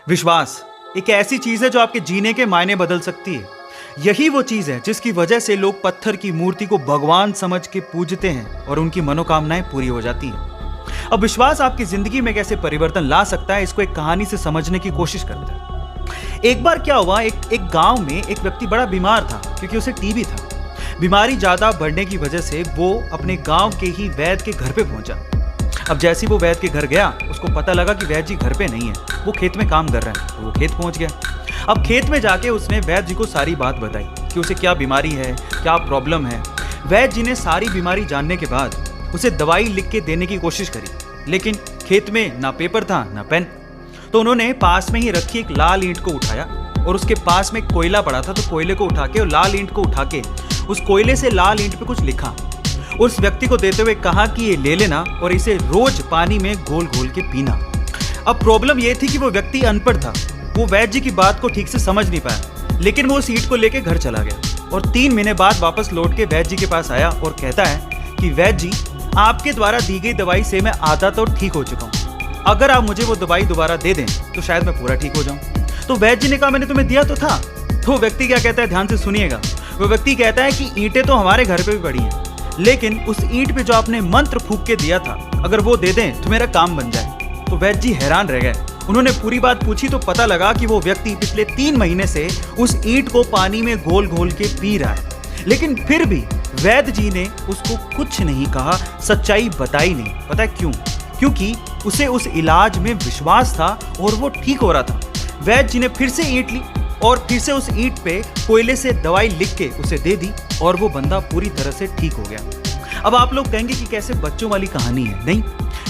विश्वास एक ऐसी चीज है जो आपके जीने के मायने बदल सकती है। यही वो चीज है जिसकी वजह से लोग पत्थर की मूर्ति को भगवान समझ के पूजते हैं और उनकी मनोकामनाएं पूरी हो जाती हैं। अब विश्वास आपकी जिंदगी में कैसे परिवर्तन ला सकता है, इसको एक कहानी से समझने की कोशिश करते हैं। एक बार क्या हुआ, एक गांव में एक व्यक्ति बड़ा बीमार था क्योंकि उसे टीबी था। बीमारी ज्यादा बढ़ने की वजह से वो अपने गांव के ही वैद्य के घर पे पहुंचा। अब जैसे ही वो वैद्य के घर गया, उसको पता लगा कि वैद्य जी घर पे नहीं है, वो खेत में काम कर रहे हैं। तो वो खेत पहुंच गया। अब खेत में जाके उसने वैद्य जी को सारी बात बताई कि उसे क्या बीमारी है, क्या प्रॉब्लम है। वैद्य जी ने सारी बीमारी जानने के बाद उसे दवाई लिख के देने की कोशिश करी, लेकिन खेत में ना पेपर था ना पेन। तो उन्होंने पास में ही रखी एक लाल ईंट को उठाया और उसके पास में कोयला पड़ा था, तो कोयले को उठा के और लाल ईंट को उठा के उस कोयले से लाल ईंट पे कुछ लिखा। उस व्यक्ति को देते हुए कहा कि ये ले लेना और इसे रोज पानी में घोल घोल के पीना। अब प्रॉब्लम ये थी कि वो व्यक्ति अनपढ़ था, वो वैद्य जी की बात को ठीक से समझ नहीं पाया, लेकिन वो उस ईंट को लेके घर चला गया और 3 महीने बाद वापस लौट के वैद्य जी के पास आया और कहता है कि वैद्य जी, आपके द्वारा दी गई दवाई से मैं आधा तो ठीक हो चुका हूँ। अगर आप मुझे वो दवाई दोबारा दे दें तो शायद मैं पूरा ठीक हो जाऊँ। तो वैद्य जी ने कहा, मैंने तुम्हें दिया तो था। तो व्यक्ति क्या कहता है, ध्यान से सुनिएगा। वो व्यक्ति कहता है कि ईंटें तो हमारे घर पे भी पड़ी हैं, लेकिन उस ईंट पे जो आपने मंत्र फूंक के दिया था, अगर वो दे दें तो मेरा काम बन जाए। तो वैद्य जी हैरान रह गए। उन्होंने पूरी बात पूछी तो पता लगा कि वो व्यक्ति पिछले 3 महीने से उस ईंट को पानी में घोल घोल के पी रहा है, लेकिन फिर भी वैद्य जी ने उसको कुछ नहीं कहा, सच्चाई बताई नहीं। पता है क्यों? क्योंकि उसे उस इलाज में विश्वास था और वो ठीक हो रहा था। वैद्य जी ने फिर से ईंट ली और फिर से उस ईंट पे कोयले से दवाई लिख के उसे दे दी और वो बंदा पूरी तरह से ठीक हो गया। अब आप लोग कहेंगे कि कैसे बच्चों वाली कहानी है, नहीं,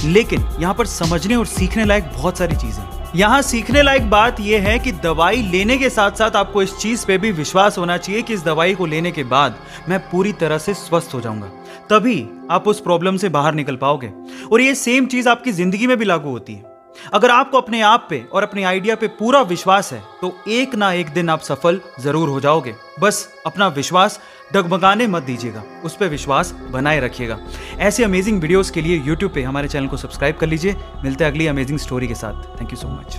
लेकिन यहाँ पर समझने और सीखने लायक बहुत सारी चीजें हैं। यहाँ सीखने लायक बात यह है कि दवाई लेने के साथ साथ आपको इस चीज पे भी विश्वास होना चाहिए कि इस दवाई को लेने के बाद मैं पूरी तरह से स्वस्थ हो जाऊंगा, तभी आप उस प्रॉब्लम से बाहर निकल पाओगे। और ये सेम चीज आपकी जिंदगी में भी लागू होती है। अगर आपको अपने आप पे और अपने आइडिया पे पूरा विश्वास है तो एक ना एक दिन आप सफल जरूर हो जाओगे। बस अपना विश्वास डगमगाने मत दीजिएगा, उस पर विश्वास बनाए रखिएगा। ऐसे अमेजिंग वीडियोस के लिए YouTube पे हमारे चैनल को सब्सक्राइब कर लीजिए। मिलते हैं अगली अमेजिंग स्टोरी के साथ। Thank you so much.